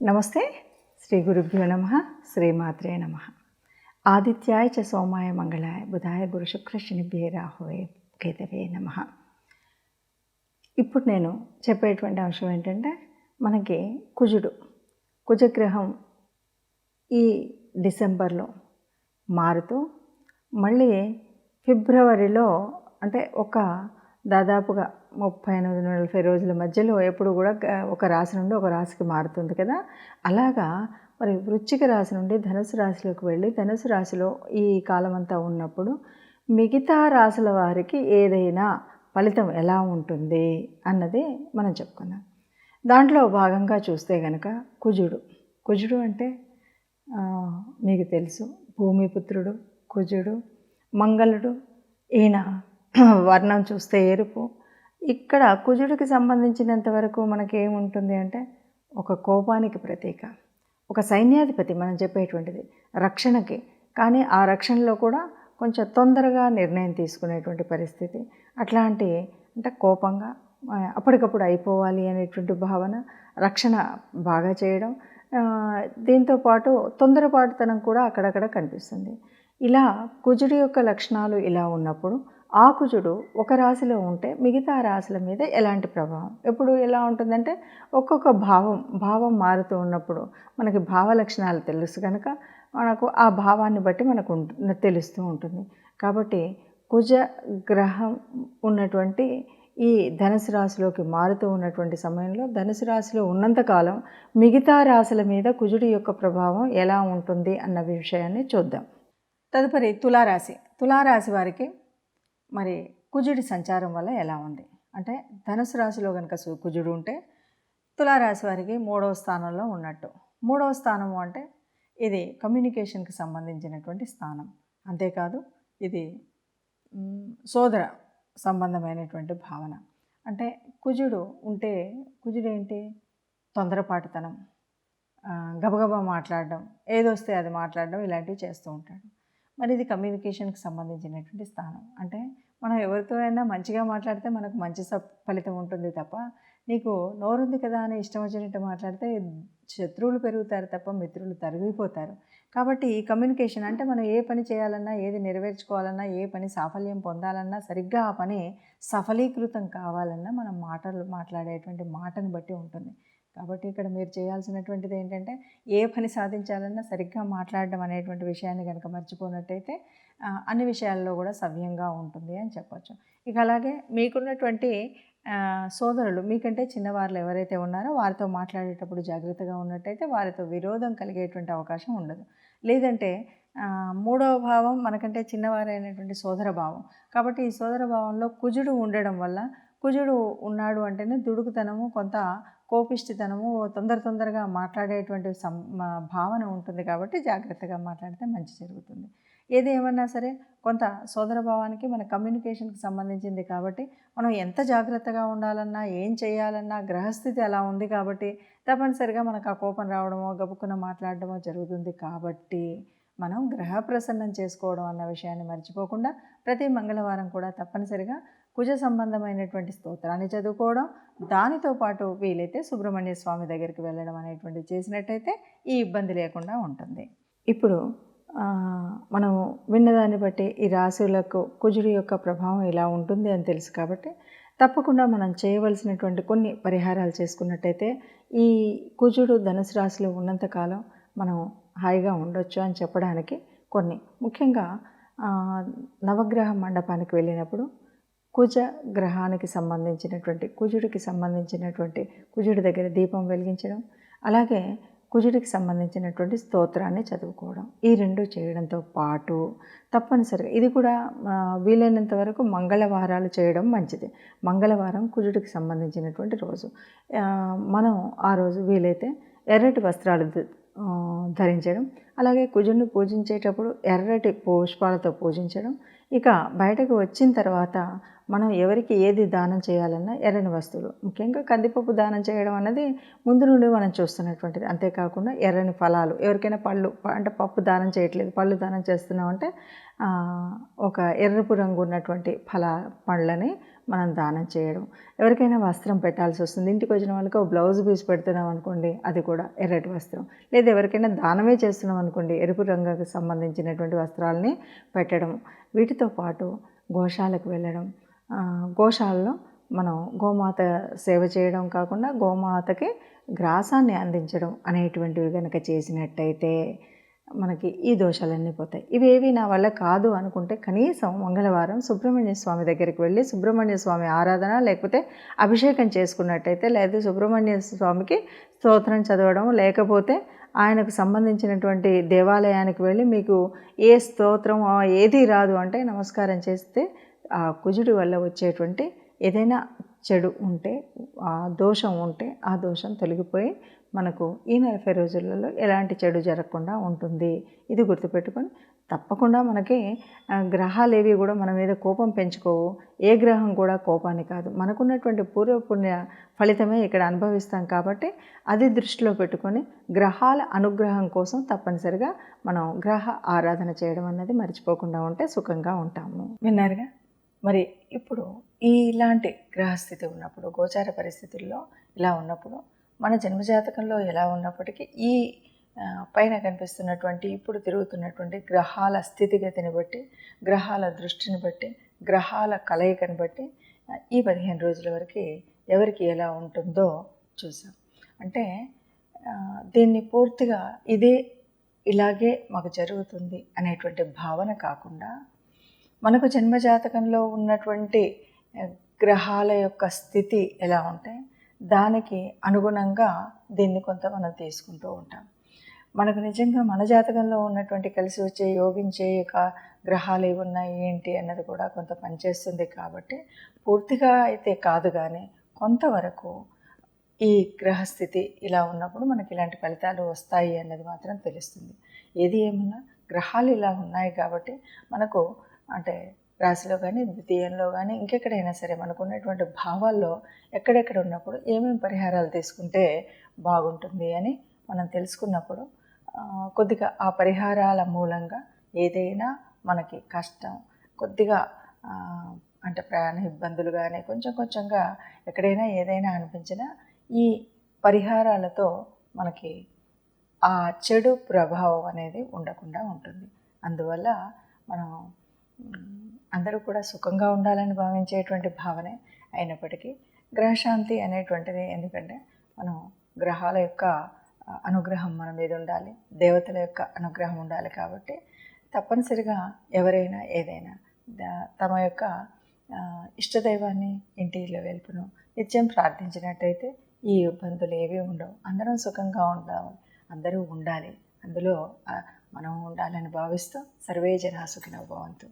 నమస్తే. శ్రీ గురుభ్యో నమః. శ్రీమాత్రే నమః. ఆదిత్యాయ చ సోమాయ మంగళాయ బుధాయ గురు శుక్ర శనిభ్యే రాహువే కేతవే నమః. ఇప్పుడు నేను చెప్పేటువంటి అంశం ఏంటంటే, మనకి కుజగ్రహం ఈ డిసెంబర్లో మారుతూ మళ్ళీ ఫిబ్రవరిలో అంటే దాదాపుగా 38-40 రోజుల మధ్యలో ఎప్పుడు కూడా ఒక రాశి నుండి ఒక రాశికి మారుతుంది కదా. అలాగా మరి వృశ్చిక రాశి నుండి ధనుసు రాశిలోకి వెళ్ళి ధనుసు రాశిలో ఈ కాలం అంతా ఉన్నప్పుడు మిగతా రాశుల వారికి ఏదైనా ఫలితం ఎలా ఉంటుంది అన్నది మనం చెప్పుకుందాం. దాంట్లో భాగంగా చూస్తే కనుక కుజుడు అంటే మీకు తెలుసు, భూమిపుత్రుడు కుజుడు. మంగళుడు, ఈయన వర్ణం చూస్తే ఎరుపు. ఇక్కడ కుజుడికి సంబంధించినంత వరకు మనకేముంటుంది అంటే ఒక కోపానికి ప్రతీక, ఒక సైన్యాధిపతి మనం చెప్పేటువంటిది రక్షణకి. కానీ ఆ రక్షణలో కూడా కొంచెం తొందరగా నిర్ణయం తీసుకునేటువంటి పరిస్థితి, అట్లాంటి అంటే కోపంగా అప్పటికప్పుడు అయిపోవాలి అనేటువంటి భావన, రక్షణ బాగా చేయడం, దీంతోపాటు తొందరపాటుతనం కూడా అక్కడక్కడ కనిపిస్తుంది. ఇలా కుజుడి యొక్క లక్షణాలు ఇలా ఉన్నప్పుడు ఆ కుజుడు ఒక రాశిలో ఉంటే మిగతా రాశుల మీద ఎలాంటి ప్రభావం ఎప్పుడు ఎలా ఉంటుందంటే, ఒక్కొక్క భావం మారుతూ ఉన్నప్పుడు మనకి భావ లక్షణాలు తెలుసు కనుక మనకు ఆ భావాన్ని బట్టి మనకు తెలుస్తూ ఉంటుంది. కాబట్టి కుజ గ్రహం ఉన్నటువంటి ఈ ధనుసు రాశిలోకి మారుతూ ఉన్నటువంటి సమయంలో ధనుసు రాశిలో ఉన్నంతకాలం మిగతా రాశుల మీద కుజుడి యొక్క ప్రభావం ఎలా ఉంటుంది అన్న విషయాన్ని చూద్దాం. తదుపరి తులారాశి వారికి మరి కుజుడి సంచారం వల్ల ఎలా ఉంది అంటే, ధనుసు రాశిలో కనుక కుజుడు ఉంటే తులారాశి వారికి 3వ స్థానంలో ఉన్నట్టు. 3వ స్థానము అంటే ఇది కమ్యూనికేషన్కి సంబంధించినటువంటి స్థానం. అంతేకాదు ఇది సోదర సంబంధమైనటువంటి భావన. అంటే కుజుడు ఏంటి, తొందరపాటుతనం, గబగబా మాట్లాడడం, ఏదొస్తే అది మాట్లాడడం, ఇలాంటివి చేస్తూ ఉంటాడు. మరి ఇది కమ్యూనికేషన్కి సంబంధించినటువంటి స్థానం. అంటే మనం ఎవరితో అయినా మంచిగా మాట్లాడితే మనకు మంచి ఫలితం ఉంటుంది తప్ప, నీకు నోరుంది కదా అని ఇష్టం వచ్చినట్టు మాట్లాడితే శత్రువులు పెరుగుతారు తప్ప మిత్రులు తరిగిపోతారు. కాబట్టి ఈ కమ్యూనికేషన్ అంటే మనం ఏ పని చేయాలన్నా, ఏది నెరవేర్చుకోవాలన్నా, ఏ పని సాఫల్యం పొందాలన్నా, సరిగ్గా ఆ పని సఫలీకృతం కావాలన్నా మనం మాట్లాడేటువంటి మాటను బట్టి ఉంటుంది. కాబట్టి ఇక్కడ మీరు చేయాల్సినటువంటిది ఏంటంటే, ఏ పని సాధించాలన్నా సరిగ్గా మాట్లాడడం అనేటువంటి విషయాన్ని కనుక మర్చిపోయినట్టయితే అన్ని విషయాల్లో కూడా సవ్యంగా ఉంటుంది అని చెప్పచ్చు. ఇక అలాగే మీకున్నటువంటి సోదరులు, మీకంటే చిన్నవాళ్ళు ఎవరైతే ఉన్నారో వారితో మాట్లాడేటప్పుడు జాగ్రత్తగా ఉన్నట్టయితే వారితో విరోధం కలిగేటువంటి అవకాశం ఉండదు. లేదంటే 3వ భావం మనకంటే చిన్నవారైనటువంటి సోదర భావం. కాబట్టి ఈ సోదర భావంలో కుజుడు ఉండడం వల్ల, కుజుడు ఉన్నాడు అంటేనే దుడుకుతనము, కొంత కోపిష్టితనము, తొందరగా మాట్లాడేటువంటి భావన ఉంటుంది. కాబట్టి జాగ్రత్తగా మాట్లాడితే మంచి జరుగుతుంది. ఏది ఏమన్నా సరే కొంత సోదర భావానికి మన కమ్యూనికేషన్కి సంబంధించింది కాబట్టి మనం ఎంత జాగ్రత్తగా ఉండాలన్నా, ఏం చేయాలన్నా గ్రహస్థితి అలా ఉంది కాబట్టి తప్పనిసరిగా మనకు ఆ కోపం రావడమో, గబుక్కున మాట్లాడడమో జరుగుతుంది. కాబట్టి మనం గ్రహ ప్రసన్నం చేసుకోవడం అన్న విషయాన్ని మర్చిపోకుండా ప్రతి మంగళవారం కూడా తప్పనిసరిగా కుజ సంబంధమైనటువంటి స్తోత్రాన్ని చదువుకోవడం, దానితో పాటు వీలైతే సుబ్రహ్మణ్య స్వామి దగ్గరికి వెళ్ళడం అనేటువంటి చేసినట్టయితే ఈ ఇబ్బంది లేకుండా ఉంటుంది. ఇప్పుడు మనం విన్నదాన్ని బట్టి ఈ రాశులకు కుజుడి యొక్క ప్రభావం ఇలా ఉంటుంది అని తెలుసు. కాబట్టి తప్పకుండా మనం చేయవలసినటువంటి కొన్ని పరిహారాలు చేసుకున్నట్టయితే ఈ కుజుడు ధనుసు రాశిలో ఉన్నంతకాలం మనం హాయిగా ఉండొచ్చు అని చెప్పడానికి కొన్ని, ముఖ్యంగా నవగ్రహ మండపానికి వెళ్ళినప్పుడు కుజుడికి సంబంధించినటువంటి కుజుడి దగ్గర దీపం వెలిగించడం, అలాగే కుజుడికి సంబంధించినటువంటి స్తోత్రాన్ని చదువుకోవడం, ఈ రెండు చేయడంతో పాటు తప్పనిసరిగా ఇది కూడా వీలైనంత వరకు మంగళవారాలు చేయడం మంచిది. మంగళవారం కుజుడికి సంబంధించినటువంటి రోజు. మనం ఆ రోజు వీలైతే ఎర్రటి వస్త్రాలు ధరించడం, అలాగే కుజుడిని పూజించేటప్పుడు ఎర్రటి పుష్పాలతో పూజించడం. ఇక బయటకు వచ్చిన తర్వాత మనం ఎవరికి ఏది దానం చేయాలన్నా ఎర్రని వస్తువులు, ముఖ్యంగా కందిపప్పు దానం చేయడం అన్నది ముందు నుండి మనం చూస్తున్నటువంటిది. అంతేకాకుండా ఎర్రని ఫలాలు, ఎవరికైనా పళ్ళు అంటే పప్పు దానం చేయట్లేదు, పళ్ళు దానం చేస్తున్నామంటే ఒక ఎర్రపు రంగు ఉన్నటువంటి పళ్ళని మనం దానం చేయడం. ఎవరికైనా వస్త్రం పెట్టాల్సి వస్తుంది, ఇంటికి వచ్చిన వాళ్ళకి ఒక బ్లౌజ్ పీస్ పెడుతున్నాం అనుకోండి, అది కూడా ఎర్రటి వస్త్రం. లేదా ఎవరికైనా దానమే చేస్తున్నాం అనుకోండి, ఎరుపు రంగుకు సంబంధించినటువంటి వస్త్రాలని పెట్టడం. వీటితో పాటు గోశాలకు వెళ్ళడం, గోశాలలో మనం గోమాత సేవ చేయడం కాకుండా గోమాతకి గ్రాసాన్ని అందించడం అనేటువంటివి కనుక చేసినట్టయితే మనకి ఈ దోషాలన్నీ పోతాయి. ఇవేవి నా వల్ల కాదు అనుకుంటే కనీసం మంగళవారం సుబ్రహ్మణ్య స్వామి దగ్గరికి వెళ్ళి సుబ్రహ్మణ్య స్వామి ఆరాధన లేకపోతే అభిషేకం చేసుకున్నట్టయితే, లేదా సుబ్రహ్మణ్య స్వామికి స్తోత్రం చదవడం, లేకపోతే ఆయనకు సంబంధించినటువంటి దేవాలయానికి వెళ్ళి మీకు ఏ స్తోత్రం ఏది రాదు అంటే నమస్కారం చేస్తే ఆ కుజుడి వల్ల వచ్చేటువంటి ఏదైనా చెడు ఉంటే, ఆ దోషం ఉంటే ఆ దోషం తొలగిపోయి మనకు ఈ 40 రోజులలో ఎలాంటి చెడు జరగకుండా ఉంటుంది. ఇది గుర్తుపెట్టుకొని తప్పకుండా మనకి గ్రహాలేవి కూడా మన మీద కోపం పెంచుకోవు. ఏ గ్రహం కూడా కోపాన్ని కాదు, మనకున్నటువంటి పూర్వపుణ్య ఫలితమే ఇక్కడ అనుభవిస్తాం. కాబట్టి అది దృష్టిలో పెట్టుకొని గ్రహాల అనుగ్రహం కోసం తప్పనిసరిగా మనం గ్రహ ఆరాధన చేయడం అన్నది మర్చిపోకుండా ఉంటే సుఖంగా ఉంటాము. విన్నారుగా? మరి ఇప్పుడు ఇలాంటి గ్రహస్థితి ఉన్నప్పుడు, గోచార పరిస్థితుల్లో ఇలా ఉన్నప్పుడు, మన జన్మజాతకంలో ఎలా ఉన్నప్పటికీ ఈ పైన కనిపిస్తున్నటువంటి ఇప్పుడు తిరుగుతున్నటువంటి గ్రహాల స్థితిగతిని బట్టి, గ్రహాల దృష్టిని బట్టి, గ్రహాల కలయికని బట్టి ఈ 15 రోజుల వరకు ఎవరికి ఎలా ఉంటుందో చూసాం. అంటే దీన్ని పూర్తిగా ఇలాగే మాకు జరుగుతుంది అనేటువంటి భావన కాకుండా, మనకు జన్మజాతకంలో ఉన్నటువంటి గ్రహాల యొక్క స్థితి ఎలా ఉంటే దానికి అనుగుణంగా దీన్ని కొంత మనం తీసుకుంటూ ఉంటాం. మనకు నిజంగా మన జాతకంలో ఉన్నటువంటి కలిసి వచ్చే యోగించే గ్రహాలు ఏవి ఉన్నాయి ఏంటి అన్నది కూడా కొంత పనిచేస్తుంది. కాబట్టి పూర్తిగా అయితే కాదు, కానీ కొంతవరకు ఈ గ్రహస్థితి ఇలా ఉన్నప్పుడు మనకి ఇలాంటి ఫలితాలు వస్తాయి అన్నది మాత్రం తెలుస్తుంది. ఏది ఏమన్నా గ్రహాలు ఇలా ఉన్నాయి కాబట్టి మనకు అంటే రాశిలో కానీ ద్వితీయంలో కానీ ఇంకెక్కడైనా సరే మనకు ఉన్నటువంటి భావాల్లో ఎక్కడెక్కడ ఉన్నప్పుడు ఏమేమి పరిహారాలు తీసుకుంటే బాగుంటుంది అని మనం తెలుసుకున్నప్పుడు కొద్దిగా ఆ పరిహారాల మూలంగా ఏదైనా మనకి కష్టం కొద్దిగా అంటే ప్రయాణ ఇబ్బందులు కానీ కొంచెంగా ఎక్కడైనా ఏదైనా అనిపించినా ఈ పరిహారాలతో మనకి ఆ చెడు ప్రభావం అనేది ఉండకుండా ఉంటుంది. అందువల్ల మనం అందరూ కూడా సుఖంగా ఉండాలని భావించేటువంటి భావనే అయినప్పటికీ గ్రహశాంతి అనేటువంటిది, ఎందుకంటే మనం గ్రహాల యొక్క అనుగ్రహం మన మీద ఉండాలి, దేవతల యొక్క అనుగ్రహం ఉండాలి. కాబట్టి తప్పనిసరిగా ఎవరైనా ఏదైనా తమ యొక్క ఇష్టదైవాన్ని ఇంటిలో వెలుపును నిత్యం ప్రార్థించినట్టయితే ఈ ఇబ్బందులు ఏవి ఉండవు. అందరం సుఖంగా ఉండాలి, అందరూ ఉండాలి, అందులో మనం ఉండాలని భావిస్తూ సర్వే జనా సుఖినో భవంతు.